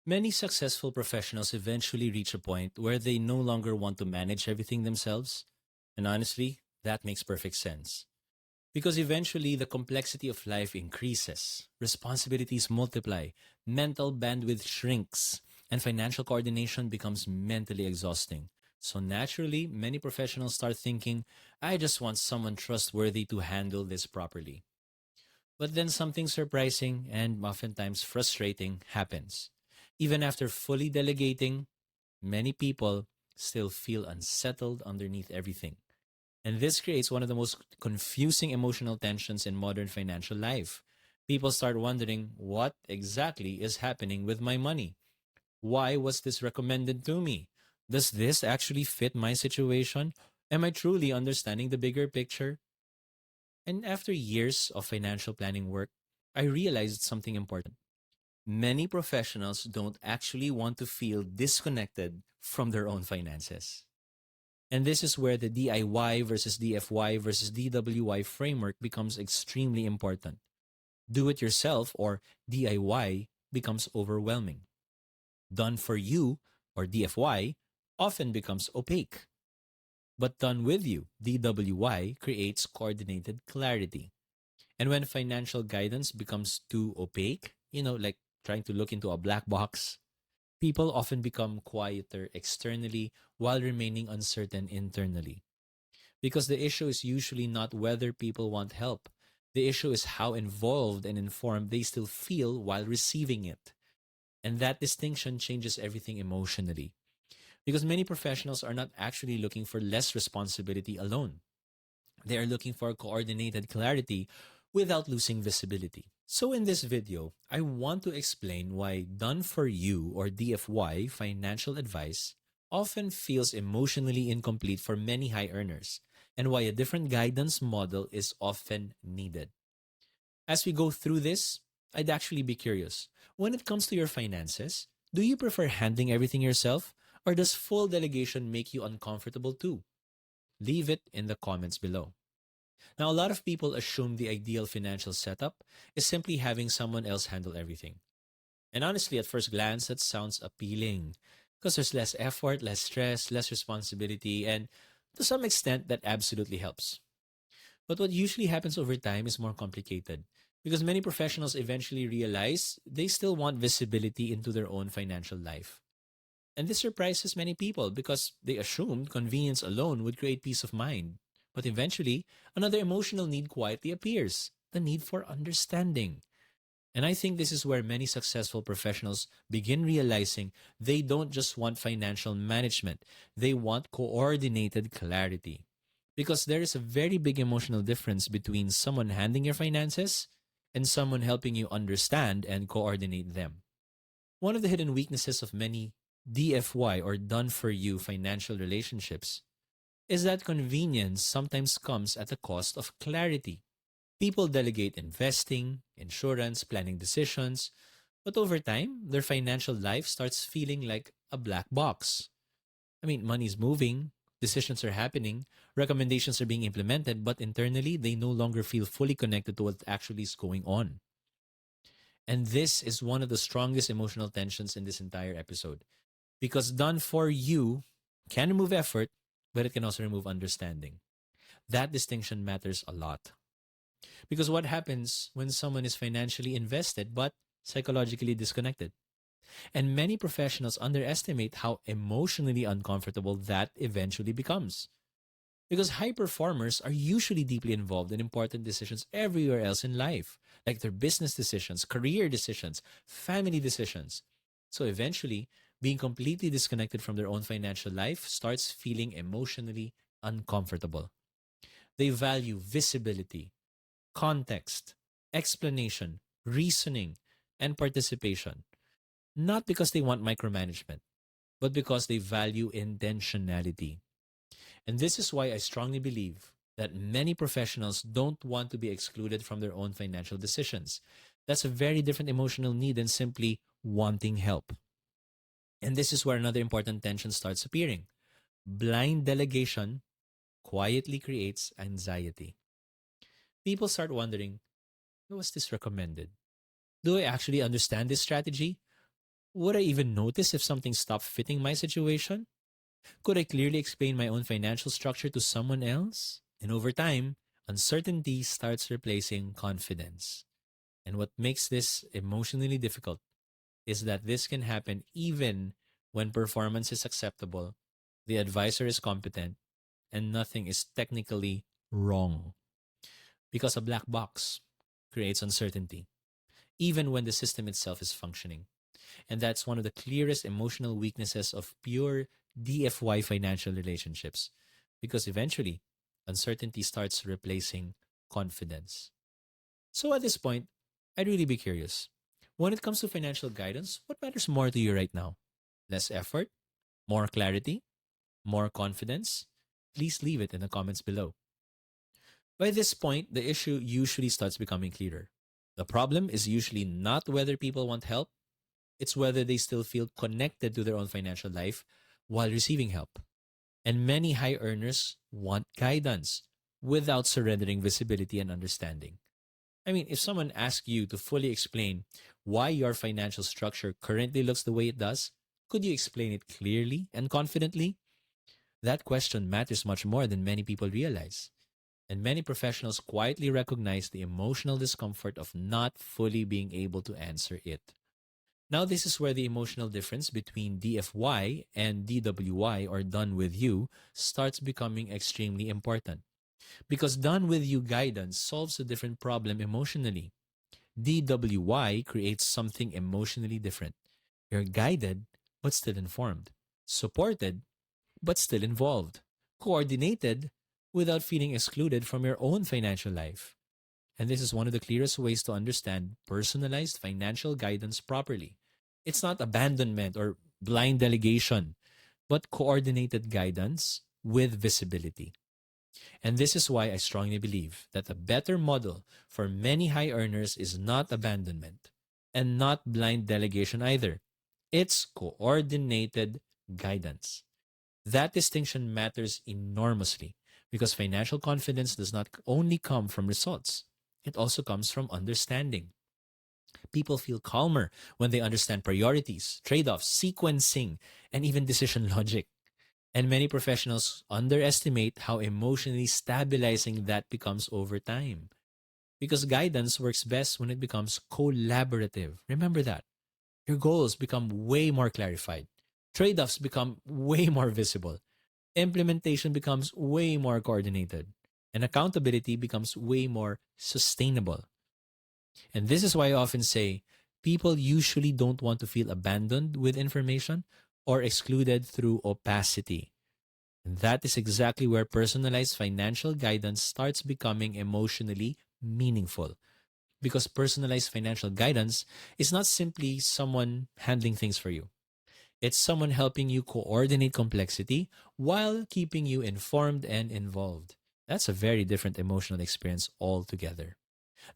Many successful professionals eventually reach a point where they no longer want to manage everything themselves. And honestly, that makes perfect sense. Because eventually the complexity of life increases, responsibilities multiply, mental bandwidth shrinks, and financial coordination becomes mentally exhausting. So naturally, many professionals start thinking, I just want someone trustworthy to handle this properly. But then something surprising and oftentimes frustrating happens. Even after fully delegating, many people still feel unsettled underneath everything. And this creates one of the most confusing emotional tensions in modern financial life. People start wondering, what exactly is happening with my money? Why was this recommended to me? Does this actually fit my situation? Am I truly understanding the bigger picture? And after years of financial planning work, I realized something important. Many professionals don't actually want to feel disconnected from their own finances. And this is where the DIY versus DFY versus DWY framework becomes extremely important. Do it yourself or DIY becomes overwhelming. Done for you or DFY often becomes opaque. But done with you, DWY creates coordinated clarity. And when financial guidance becomes too opaque, like trying to look into a black box, people often become quieter externally while remaining uncertain internally. Because the issue is usually not whether people want help. The issue is how involved and informed they still feel while receiving it. And that distinction changes everything emotionally. Because many professionals are not actually looking for less responsibility alone. They are looking for coordinated clarity without losing visibility. So in this video, I want to explain why done for you or DFY financial advice often feels emotionally incomplete for many high earners and why a different guidance model is often needed. As we go through this, I'd actually be curious. When it comes to your finances, do you prefer handling everything yourself or does full delegation make you uncomfortable too? Leave it in the comments below. Now, a lot of people assume the ideal financial setup is simply having someone else handle everything. And honestly, at first glance, that sounds appealing because there's less effort, less stress, less responsibility, and to some extent, that absolutely helps. But what usually happens over time is more complicated because many professionals eventually realize they still want visibility into their own financial life. And this surprises many people because they assumed convenience alone would create peace of mind. But eventually, another emotional need quietly appears, the need for understanding. And I think this is where many successful professionals begin realizing they don't just want financial management, they want coordinated clarity. Because there is a very big emotional difference between someone handling your finances and someone helping you understand and coordinate them. One of the hidden weaknesses of many DFY or done for you financial relationships is that convenience sometimes comes at the cost of clarity. People delegate investing, insurance, planning decisions, but over time, their financial life starts feeling like a black box. I mean, money's moving, decisions are happening, recommendations are being implemented, but internally, they no longer feel fully connected to what actually is going on. And this is one of the strongest emotional tensions in this entire episode. Because done for you can remove effort, but it can also remove understanding. That distinction matters a lot. Because what happens when someone is financially invested but psychologically disconnected? And many professionals underestimate how emotionally uncomfortable that eventually becomes. Because high performers are usually deeply involved in important decisions everywhere else in life, like their business decisions, career decisions, family decisions. So eventually, being completely disconnected from their own financial life starts feeling emotionally uncomfortable. They value visibility, context, explanation, reasoning, and participation, not because they want micromanagement, but because they value intentionality. And this is why I strongly believe that many professionals don't want to be excluded from their own financial decisions. That's a very different emotional need than simply wanting help. And this is where another important tension starts appearing. Blind delegation quietly creates anxiety. People start wondering, was this recommended? Do I actually understand this strategy? Would I even notice if something stopped fitting my situation? Could I clearly explain my own financial structure to someone else? And over time, uncertainty starts replacing confidence. And what makes this emotionally difficult is that this can happen even when performance is acceptable, the advisor is competent, and nothing is technically wrong. Because a black box creates uncertainty, even when the system itself is functioning. And that's one of the clearest emotional weaknesses of pure DFY financial relationships. Because eventually, uncertainty starts replacing confidence. So at this point, I'd really be curious. When it comes to financial guidance, what matters more to you right now? Less effort? More clarity? More confidence? Please leave it in the comments below. By this point, the issue usually starts becoming clearer. The problem is usually not whether people want help, it's whether they still feel connected to their own financial life while receiving help. And many high earners want guidance without surrendering visibility and understanding. I mean, if someone asks you to fully explain why your financial structure currently looks the way it does, could you explain it clearly and confidently? That question matters much more than many people realize. And many professionals quietly recognize the emotional discomfort of not fully being able to answer it. Now, this is where the emotional difference between DFY and DWY, or done with you, starts becoming extremely important. Because done with you guidance solves a different problem emotionally. DWY creates something emotionally different. You're guided, but still informed, supported, but still involved, coordinated without feeling excluded from your own financial life. And this is one of the clearest ways to understand personalized financial guidance properly. It's not abandonment or blind delegation, but coordinated guidance with visibility. And this is why I strongly believe that a better model for many high earners is not abandonment and not blind delegation either. It's coordinated guidance. That distinction matters enormously because financial confidence does not only come from results, it also comes from understanding. People feel calmer when they understand priorities, trade offs, sequencing, and even decision logic. And many professionals underestimate how emotionally stabilizing that becomes over time. Because guidance works best when it becomes collaborative. Remember that. Your goals become way more clarified, trade offs become way more visible, implementation becomes way more coordinated, and accountability becomes way more sustainable. And this is why I often say people usually don't want to feel abandoned with information or excluded through opacity. And that is exactly where personalized financial guidance starts becoming emotionally meaningful. Because personalized financial guidance is not simply someone handling things for you. It's someone helping you coordinate complexity while keeping you informed and involved. That's a very different emotional experience altogether.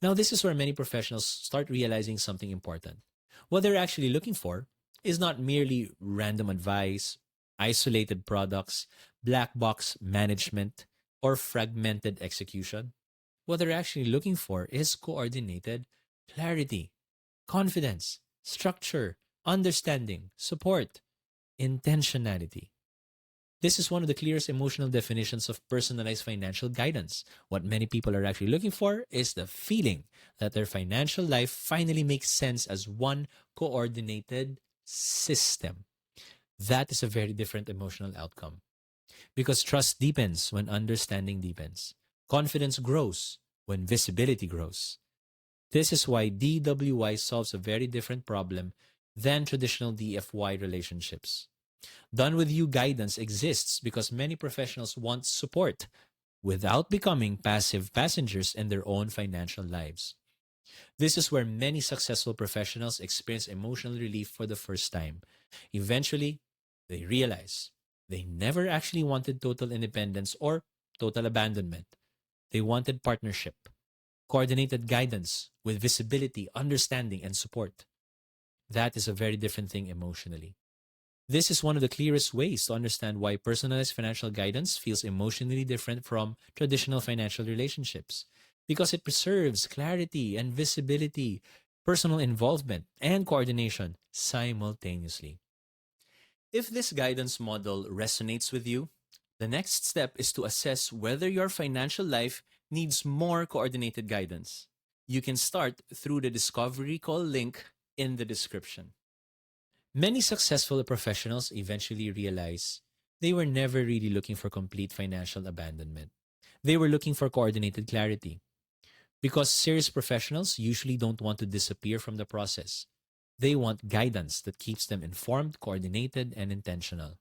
Now, this is where many professionals start realizing something important. What they're actually looking for is not merely random advice, isolated products, black box management, or fragmented execution. What they're actually looking for is coordinated clarity, confidence, structure, understanding, support, intentionality. This is one of the clearest emotional definitions of personalized financial guidance. What many people are actually looking for is the feeling that their financial life finally makes sense as one coordinated system. That is a very different emotional outcome because trust deepens when understanding deepens. Confidence grows when visibility grows. This is why DWI solves a very different problem than traditional DFY relationships. Done with you guidance exists because many professionals want support without becoming passive passengers in their own financial lives. This is where many successful professionals experience emotional relief for the first time. Eventually, they realize they never actually wanted total independence or total abandonment. They wanted partnership, coordinated guidance with visibility, understanding, and support. That is a very different thing emotionally. This is one of the clearest ways to understand why personalized financial guidance feels emotionally different from traditional financial relationships. Because it preserves clarity and visibility personal involvement, and coordination simultaneously. If this guidance model resonates with you, the next step is to assess whether your financial life needs more coordinated guidance. You can start through the discovery call link in the description. Many successful professionals eventually realize they were never really looking for complete financial abandonment. They were looking for coordinated clarity. Because serious professionals usually don't want to disappear from the process. They want guidance that keeps them informed, coordinated, and intentional.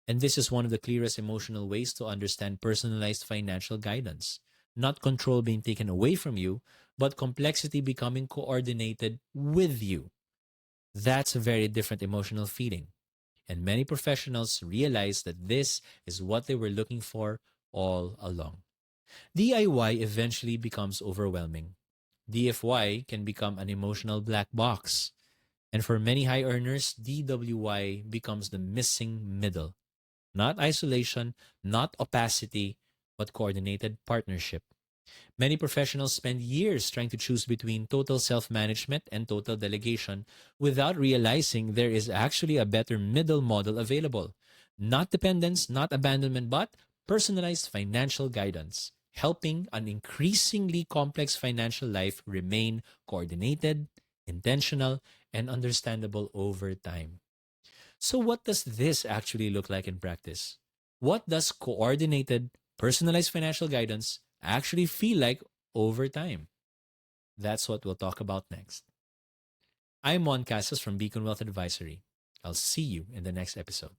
And this is one of the clearest emotional ways to understand personalized financial guidance. Not control being taken away from you, but complexity becoming coordinated with you. That's a very different emotional feeling. And many professionals realize that this is what they were looking for all along. DIY eventually becomes overwhelming. DFY can become an emotional black box. And for many high earners, DWY becomes the missing middle. Not isolation, not opacity, but coordinated partnership. Many professionals spend years trying to choose between total self management and total delegation without realizing there is actually a better middle model available. Not dependence, not abandonment, but personalized financial guidance, helping an increasingly complex financial life remain coordinated, intentional, and understandable over time. So, what does this actually look like in practice? What does coordinated, personalized financial guidance actually feel like over time? That's what we'll talk about next. I'm Juan Casas from Beacon Wealth Advisory. I'll see you in the next episode.